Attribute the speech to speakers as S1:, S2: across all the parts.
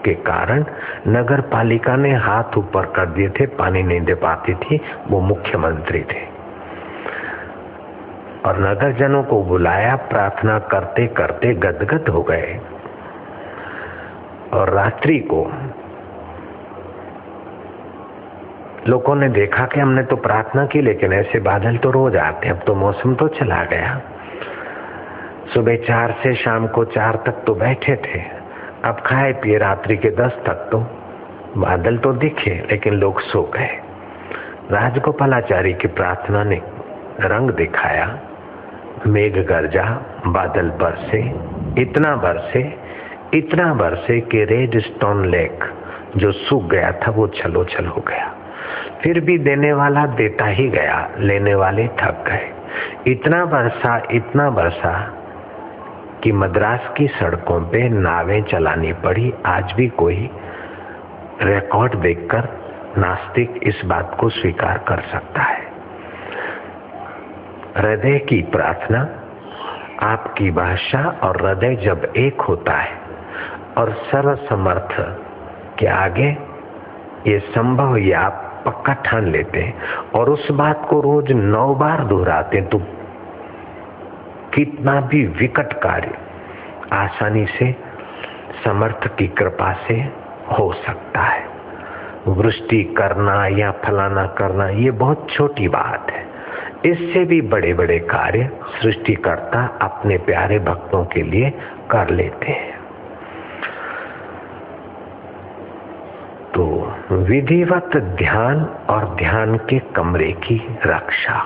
S1: के कारण नगर पालिका ने हाथ ऊपर कर दिए थे, पानी नहीं दे पाती थी। वो मुख्यमंत्री थे और नगर जनों को बुलाया, प्रार्थना करते करते गदगद हो गए। और रात्रि को लोगों ने देखा कि हमने तो प्रार्थना की, लेकिन ऐसे बादल तो रोज आते, अब तो मौसम तो चला गया। सुबह 4 से शाम को 4 तक तो बैठे थे, अब खाए पिए रात्रि के 10 तक तो बादल तो दिखे, लेकिन लोग सो गए। राजगोपालाचारी की प्रार्थना ने रंग दिखाया, मेघ गरजा, बादल बरसे, इतना बरसे कि रेड स्टोन लेक जो सूख गया था वो छलोछल हो गया। फिर भी देने वाला देता ही गया, लेने वाले थक गए। इतना बरसा कि मद्रास की सड़कों पे नावें चलानी पड़ी। आज भी कोई रिकॉर्ड देखकर नास्तिक इस बात को स्वीकार कर सकता है। हृदय की प्रार्थना, आपकी भाषा और हृदय जब एक होता है और सर्वसमर्थ के आगे ये संभव, ये आप पक्का ठान लेते हैं और उस बात को रोज 9 बार दोहराते हैं, तो कितना भी विकट कार्य आसानी से समर्थ की कृपा से हो सकता है। वृष्टि करना या फलाना करना ये बहुत छोटी बात है। इससे भी बड़े बड़े कार्य सृष्टिकर्ता अपने प्यारे भक्तों के लिए कर लेते हैं। तो विधिवत ध्यान और ध्यान के कमरे की रक्षा।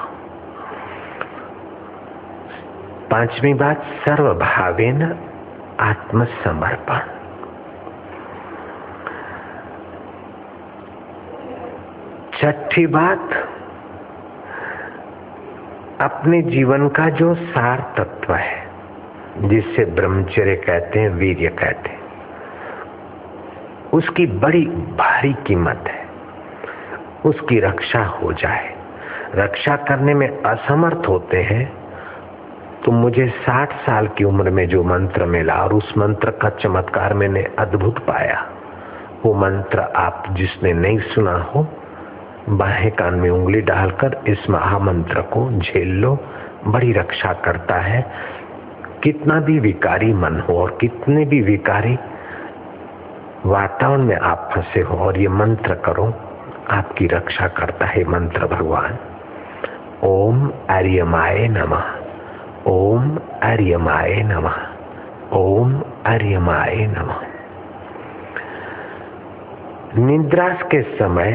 S1: 5वीं बात, सर्वभावेन आत्मसमर्पण। 6ठी बात, अपने जीवन का जो सार तत्व है, जिसे ब्रह्मचर्य कहते हैं, वीर्य कहते हैं, उसकी बड़ी भारी कीमत है, उसकी रक्षा हो जाए। रक्षा करने में असमर्थ होते हैं तो मुझे 60 साल की उम्र में जो मंत्र मिला और उस मंत्र का चमत्कार मैंने अद्भुत पाया, वो मंत्र आप जिसने नहीं सुना हो, बाहें कान में उंगली डालकर इस महामंत्र को झेल लो, बड़ी रक्षा करता है। कितना भी विकारी मन हो और कितने भी विकारी वातावरण में आप फंसे हो और ये मंत्र करो, आपकी रक्षा करता है मंत्र भगवान। ओम आर्यमाय नमः, ओम आर्यमाय नमः, ओम आर्यमाय नमः। निद्रा के समय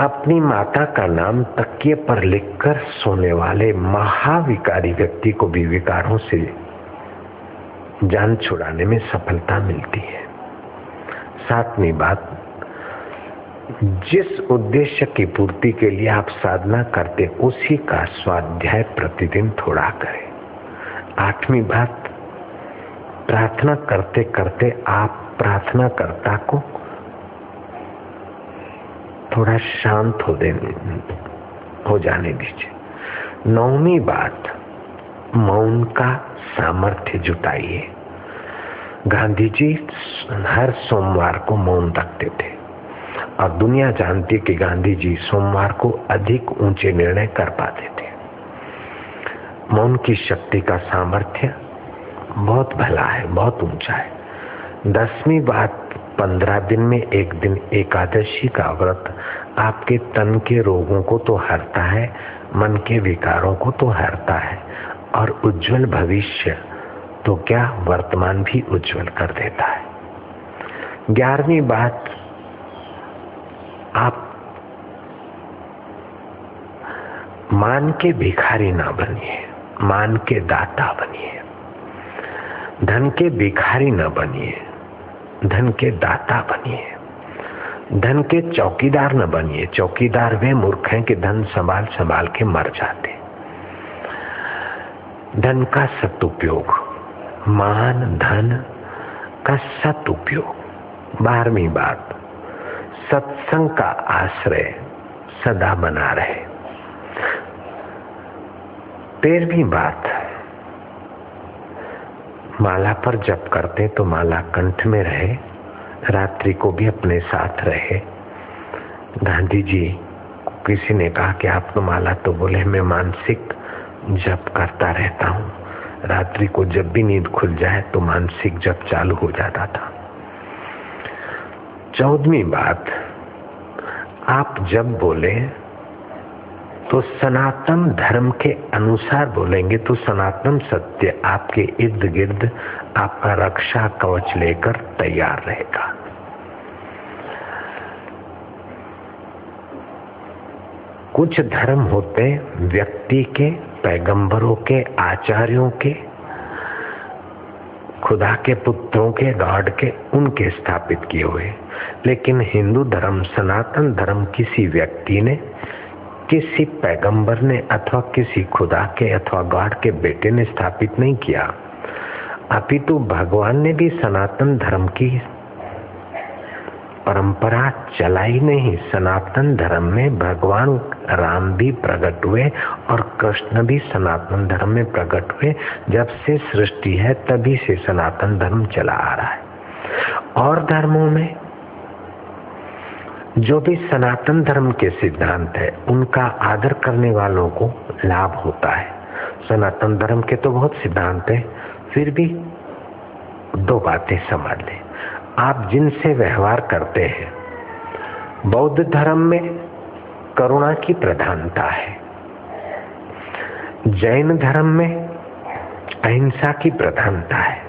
S1: अपनी माता का नाम तकिए पर लिखकर सोने वाले महाविकारी व्यक्ति को भी विकारों से जान छुड़ाने में सफलता मिलती है। 7वीं बात, जिस उद्देश्य की पूर्ति के लिए आप साधना करते उसी का स्वाध्याय प्रतिदिन थोड़ा करें। 8वीं बात, प्रार्थना करते करते आप प्रार्थनाकर्ता को थोड़ा शांत हो जाने दीजिए। 9वीं बात, मौन का सामर्थ्य जुटाइए। गांधी जी हर सोमवार को मौन रखते थे और दुनिया जानती कि गांधी जी सोमवार को अधिक ऊंचे निर्णय कर पाते थे। मौन की शक्ति का सामर्थ्य बहुत भला है, बहुत ऊंचा है। 10वीं बात, 15 दिन में एक दिन एकादशी का व्रत आपके तन के रोगों को तो हरता है, मन के विकारों को तो हरता है और उज्जवल भविष्य तो क्या वर्तमान भी उज्जवल कर देता है। 11वीं बात, आप मान के भिखारी ना बनिए, मान के दाता बनिए। धन के भिखारी ना बनिए, धन के दाता बनिए। धन के चौकीदार न बनिए, चौकीदार वे मूर्ख हैं कि धन संभाल संभाल के मर जाते। धन का सदुपयोग, मान धन का सदुपयोग। 12वीं बात, सत्संग का आश्रय सदा बना रहे। 13वीं बात, माला पर जप करते तो माला कंठ में रहे, रात्रि को भी अपने साथ रहे। गांधी जी को किसी ने कहा कि आप तो माला, तो बोले मैं मानसिक जप करता रहता हूँ, रात्रि को जब भी नींद खुल जाए तो मानसिक जप चालू हो जाता था। 14वीं बात, आप जब बोले तो सनातन धर्म के अनुसार बोलेंगे तो सनातन सत्य आपके इर्द गिर्द आपका रक्षा कवच लेकर तैयार रहेगा। कुछ धर्म होते व्यक्ति के, पैगंबरों के, आचार्यों के, खुदा के पुत्रों के, गॉड के, उनके स्थापित किए हुए। लेकिन हिंदू धर्म, सनातन धर्म किसी व्यक्ति ने, किसी पैगंबर ने अथवा किसी खुदा के अथवा गॉड के बेटे ने स्थापित नहीं किया, अपितु भगवान ने भी सनातन धर्म की परंपरा चलाई नहीं। सनातन धर्म में भगवान राम भी प्रकट हुए और कृष्ण भी सनातन धर्म में प्रकट हुए। जब से सृष्टि है तभी से सनातन धर्म चला आ रहा है। और धर्मों में जो भी सनातन धर्म के सिद्धांत है उनका आदर करने वालों को लाभ होता है। सनातन धर्म के तो बहुत सिद्धांत है, फिर भी दो बातें समझ लें। आप जिनसे व्यवहार करते हैं, बौद्ध धर्म में करुणा की प्रधानता है, जैन धर्म में अहिंसा की प्रधानता है,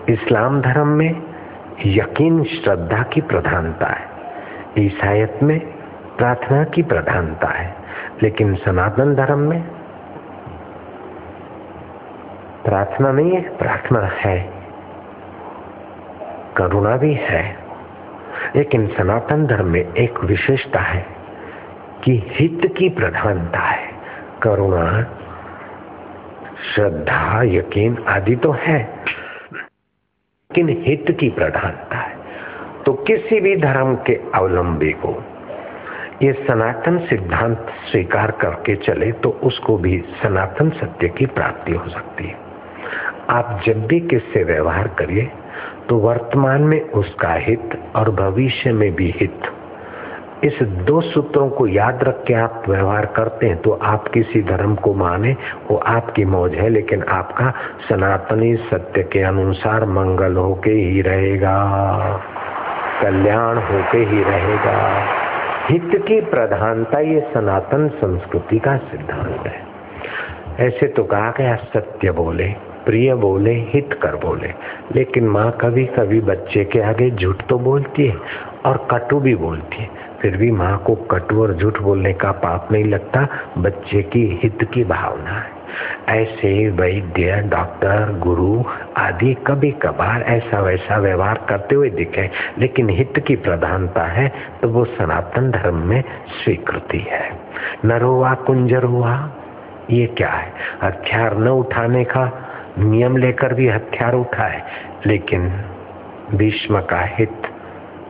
S1: इस्लाम धर्म में यकीन श्रद्धा की प्रधानता है, ईसाईयत में प्रार्थना की प्रधानता है। लेकिन सनातन धर्म में प्रार्थना नहीं है, प्रार्थना है, करुणा भी है। लेकिन सनातन धर्म में एक विशेषता है कि हित की प्रधानता है। करुणा, श्रद्धा, यकीन आदि तो है, लेकिन हित की प्रधानता है। तो किसी भी धर्म के अवलंबी को ये सनातन सिद्धांत स्वीकार करके चले तो उसको भी सनातन सत्य की प्राप्ति हो सकती है। आप जब भी किससे व्यवहार करिए तो वर्तमान में उसका हित और भविष्य में भी हित, इस दो सूत्रों को याद रख के आप व्यवहार करते हैं तो आप किसी धर्म को माने वो आपकी मौज है, लेकिन आपका सनातनी सत्य के अनुसार मंगल होके ही रहेगा, कल्याण होके ही रहेगा। हित की प्रधानता ये सनातन संस्कृति का सिद्धांत है। ऐसे तो कहा गया सत्य बोले, प्रिय बोले, हित कर बोले, लेकिन माँ कभी कभी बच्चे के आगे झूठ तो बोलती है और कटु भी बोलती है। फिर भी माँ को कटु और झूठ बोलने का पाप नहीं लगता, बच्चे की हित की भावना है। ऐसे वैद्य, डॉक्टर, गुरु आदि कभी कभार ऐसा वैसा व्यवहार करते हुए दिखे, लेकिन हित की प्रधानता है तो वो सनातन धर्म में स्वीकृति है। नरोवा कुंजरोवा, ये क्या है? हथियार न उठाने का नियम लेकर भी हथियार उठाए, लेकिन भीष्म का हित,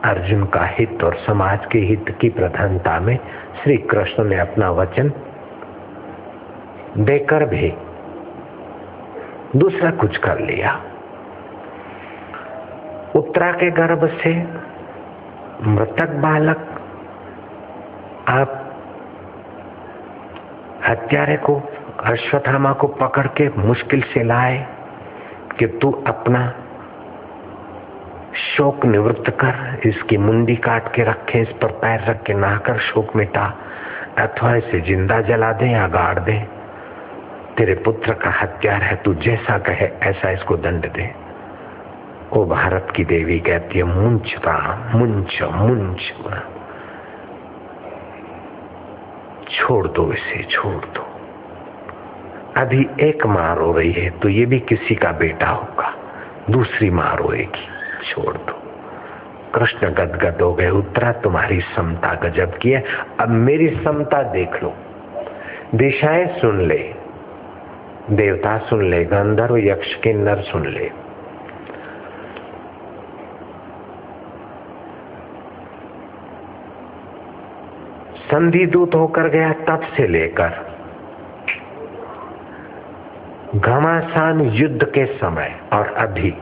S1: अर्जुन का हित और समाज के हित की प्रधानता में श्री कृष्ण ने अपना वचन देकर भी दूसरा कुछ कर लिया। उत्तरा के गर्भ से मृतक बालक आप हत्यारे को, अश्वत्थामा को पकड़ के मुश्किल से लाए कि तू अपना शोक निवृत्त कर, इसकी मुंडी काट के रखे, इस पर पैर रख के नहाकर शोक मिटा, अथवा इसे जिंदा जला दे या गाड़ दे। तेरे पुत्र का हत्यार है, तू जैसा कहे ऐसा इसको दंड दे। ओ भारत की देवी कहती है, मुंच राम, मुंच मुंच, छोड़ दो इसे, छोड़ दो। अभी एक माँ रो रही है तो ये भी किसी का बेटा होगा, दूसरी माँ रोएगी, छोड़ दो। कृष्ण गदगद हो गए, उत्तरा तुम्हारी समता गजब की है, अब मेरी समता देख लो। दिशाएं सुन ले, देवता सुन ले, गंधर्व यक्ष किन्नर सुन ले। संधि दूत होकर गया तब से लेकर घमासान युद्ध के समय और अभी